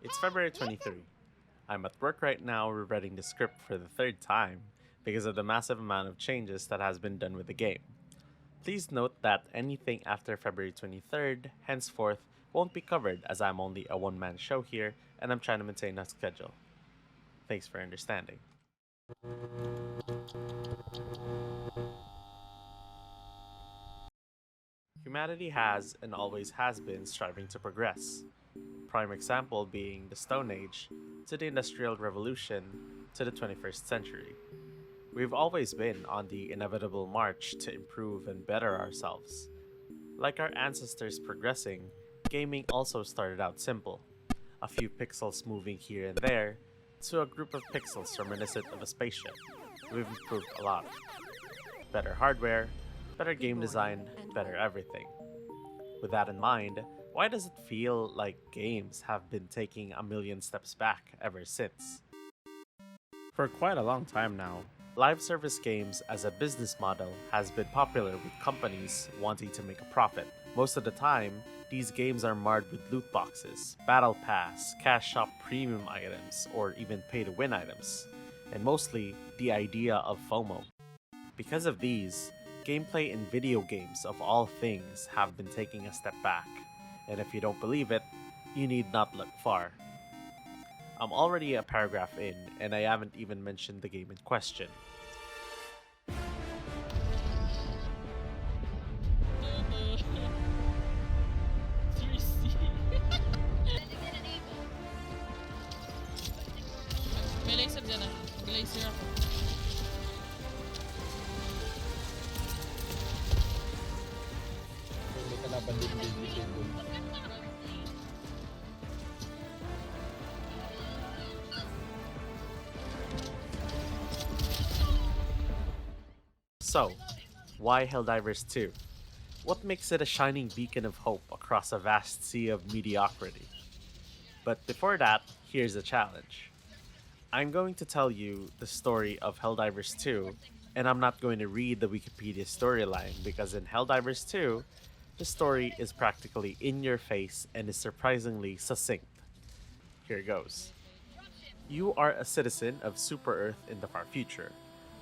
It's February 23. I'm at work right now rewriting the script for the third time because of the massive amount of changes that has been done with the game. Please note that anything after February 23rd, henceforth, won't be covered as I'm only a one-man show here and I'm trying to maintain a schedule. Thanks for understanding. Humanity has and always has been striving to progress. Prime example being the Stone Age to the Industrial Revolution to the 21st century. We've always been on the inevitable march to improve and better ourselves. Like our ancestors progressing, gaming also started out simple. A few pixels moving here and there, to a group of pixels reminiscent of a spaceship. We've improved a lot. Better hardware, better game design, better everything. With that in mind, why does it feel like games have been taking a million steps back ever since? For quite a long time now, live service games as a business model has been popular with companies wanting to make a profit. Most of the time, these games are marred with loot boxes, battle pass, cash shop premium items, or even pay to win items, and mostly the idea of FOMO. Because of these, gameplay in video games of all things have been taking a step back, and if you don't believe it, you need not look far. I'm already a paragraph in, and I haven't even mentioned the game in question. May laser dyan ah. Glacier ako. May kalaban din din. So, why Helldivers 2? What makes it a shining beacon of hope across a vast sea of mediocrity? But before that, here's a challenge. I'm going to tell you the story of Helldivers 2, and I'm not going to read the Wikipedia storyline because in Helldivers 2, the story is practically in your face and is surprisingly succinct. Here goes. You are a citizen of Super Earth in the far future.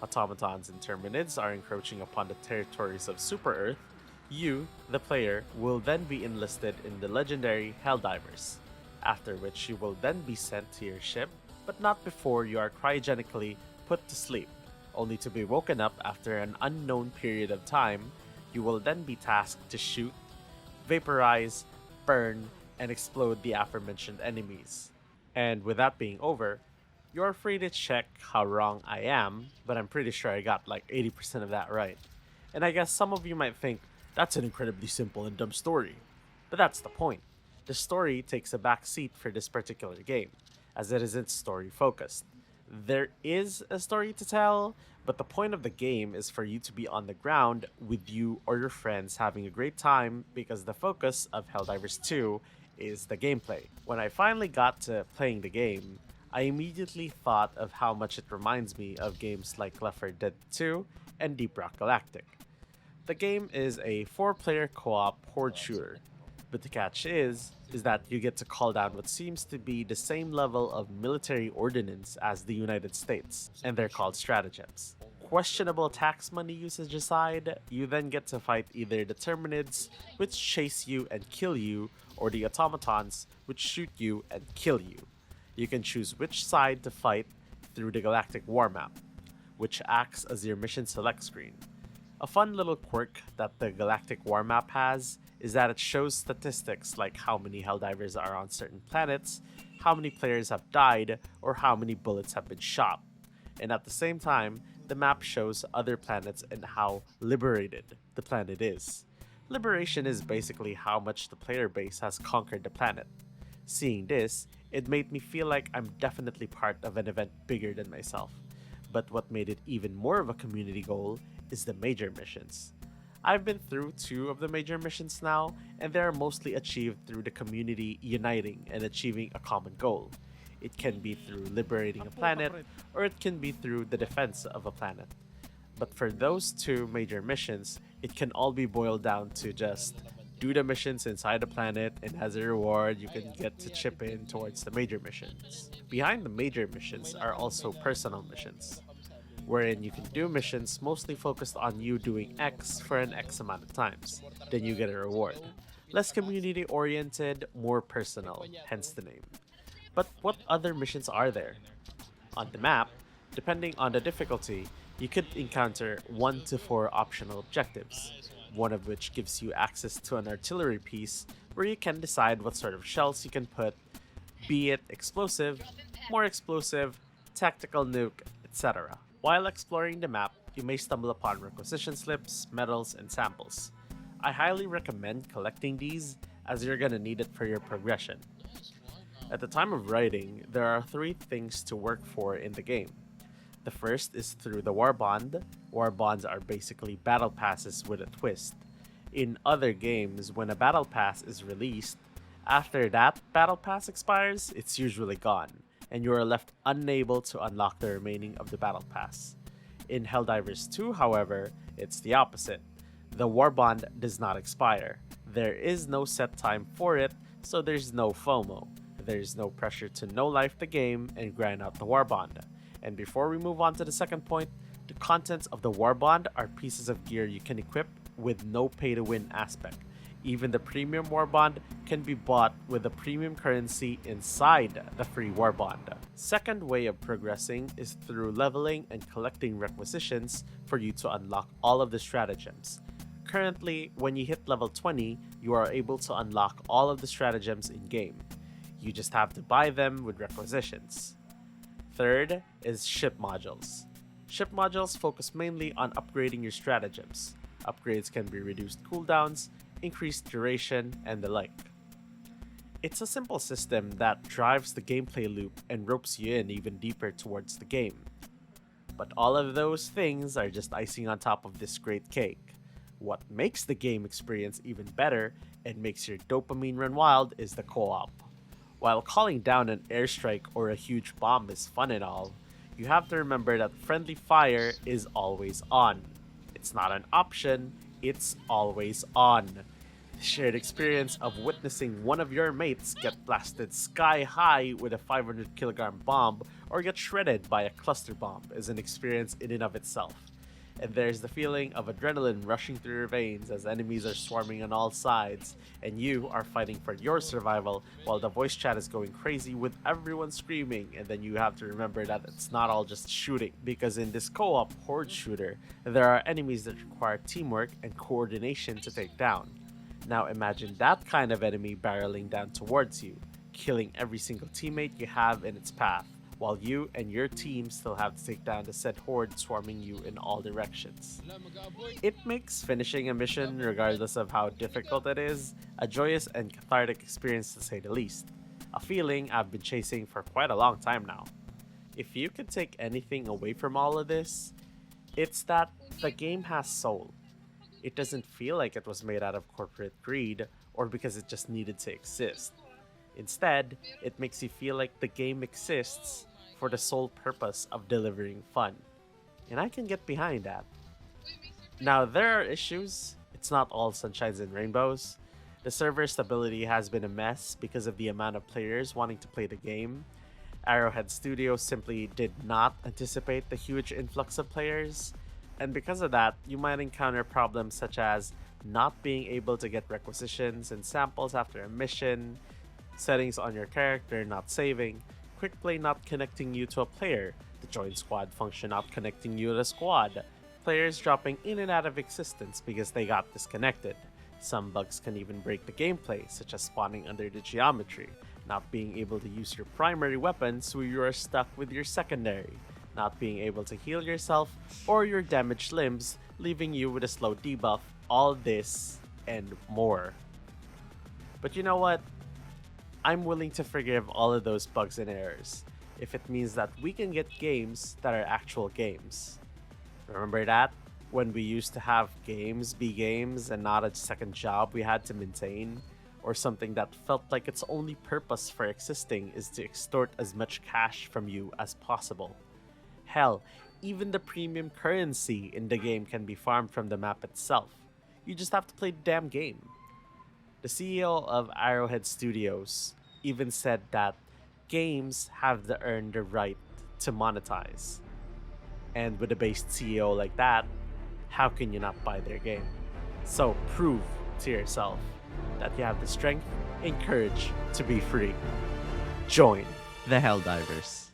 Automatons and Terminids are encroaching upon the territories of Super Earth. You, the player, will then be enlisted in the legendary Helldivers, after which you will then be sent to your ship, but not before you are cryogenically put to sleep, only to be woken up after an unknown period of time. You will then be tasked to shoot, vaporize, burn, and explode the aforementioned enemies. And with that being over, you're free to check how wrong I am, but I'm pretty sure I got like 80% of that right. And I guess some of you might think, that's an incredibly simple and dumb story. But that's the point. The story takes a back seat for this particular game, as it isn't story focused. There is a story to tell, but the point of the game is for you to be on the ground with you or your friends having a great time because the focus of Helldivers 2 is the gameplay. When I finally got to playing the game, I immediately thought of how much it reminds me of games like Left 4 Dead 2 and Deep Rock Galactic. The game is a 4-player co-op horde shooter, but the catch is that you get to call down what seems to be the same level of military ordnance as the United States, and they're called stratagems. Questionable tax money usage aside, you then get to fight either the Terminids, which chase you and kill you, or the automatons, which shoot you and kill you. You can choose which side to fight through the Galactic War Map, which acts as your mission select screen. A fun little quirk that the Galactic War Map has is that it shows statistics like how many Helldivers are on certain planets, how many players have died, or how many bullets have been shot. And at the same time, the map shows other planets and how liberated the planet is. Liberation is basically how much the player base has conquered the planet. Seeing this, it made me feel like I'm definitely part of an event bigger than myself. But what made it even more of a community goal is the major missions. I've been through 2 of the major missions now, and they are mostly achieved through the community uniting and achieving a common goal. It can be through liberating a planet, or it can be through the defense of a planet. But for those 2 major missions, it can all be boiled down to just do the missions inside the planet, and as a reward, you can get to chip in towards the major missions. Behind the major missions are also personal missions, wherein you can do missions mostly focused on you doing X for an X amount of times. Then you get a reward. Less community oriented, more personal, hence the name. But what other missions are there? On the map, depending on the difficulty, you could encounter 1 to 4 optional objectives, one of which gives you access to an artillery piece where you can decide what sort of shells you can put, be it explosive, more explosive, tactical nuke, etc. While exploring the map, you may stumble upon requisition slips, medals, and samples. I highly recommend collecting these as you're gonna need it for your progression. At the time of writing, there are 3 things to work for in the game. The first is through the War Bond. War Bonds are basically battle passes with a twist. In other games, when a battle pass is released, after that battle pass expires, it's usually gone, and you are left unable to unlock the remaining of the battle pass. In Helldivers 2, however, it's the opposite. The War Bond does not expire. There is no set time for it, so there's no FOMO. There's no pressure to no-life the game and grind out the War Bond. And before we move on to the second point, the contents of the War Bond are pieces of gear you can equip with no pay-to-win aspect. Even the premium War Bond can be bought with the premium currency inside the free War Bond. Second way of progressing is through leveling and collecting requisitions for you to unlock all of the stratagems. Currently, when you hit level 20, you are able to unlock all of the stratagems in-game. You just have to buy them with requisitions. Third is ship modules. Ship modules focus mainly on upgrading your stratagems. Upgrades can be reduced cooldowns, increased duration, and the like. It's a simple system that drives the gameplay loop and ropes you in even deeper towards the game. But all of those things are just icing on top of this great cake. What makes the game experience even better and makes your dopamine run wild is the co-op. While calling down an airstrike or a huge bomb is fun and all, you have to remember that friendly fire is always on. It's not an option, it's always on. The shared experience of witnessing one of your mates get blasted sky high with a 500 kilogram bomb or get shredded by a cluster bomb is an experience in and of itself. And there's the feeling of adrenaline rushing through your veins as enemies are swarming on all sides, and you are fighting for your survival while the voice chat is going crazy with everyone screaming, and then you have to remember that it's not all just shooting, because in this co-op horde shooter, there are enemies that require teamwork and coordination to take down. Now imagine that kind of enemy barreling down towards you, killing every single teammate you have in its path, while you and your team still have to take down the said horde swarming you in all directions. It makes finishing a mission, regardless of how difficult it is, a joyous and cathartic experience to say the least. A feeling I've been chasing for quite a long time now. If you could take anything away from all of this, it's that the game has soul. It doesn't feel like it was made out of corporate greed or because it just needed to exist. Instead, it makes you feel like the game exists for the sole purpose of delivering fun. And I can get behind that. Now, there are issues. It's not all sunshines and rainbows. The server stability has been a mess because of the amount of players wanting to play the game. Arrowhead Studios simply did not anticipate the huge influx of players. And because of that, you might encounter problems such as not being able to get requisitions and samples after a mission, settings on your character not saving, quick play not connecting you to a player, the join squad function not connecting you to the squad, players dropping in and out of existence because they got disconnected. Some bugs can even break the gameplay, such as spawning under the geometry, not being able to use your primary weapon so you are stuck with your secondary, not being able to heal yourself or your damaged limbs, leaving you with a slow debuff, all this and more. But you know what? I'm willing to forgive all of those bugs and errors, if it means that we can get games that are actual games. Remember that? When we used to have games be games and not a second job we had to maintain? Or something that felt like its only purpose for existing is to extort as much cash from you as possible. Hell, even the premium currency in the game can be farmed from the map itself. You just have to play the damn game. The CEO of Arrowhead Studios even said that games have to earn the right to monetize. And with a based CEO like that, how can you not buy their game? So prove to yourself that you have the strength and courage to be free. Join the Helldivers.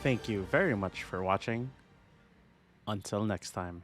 Thank you very much for watching. Until next time.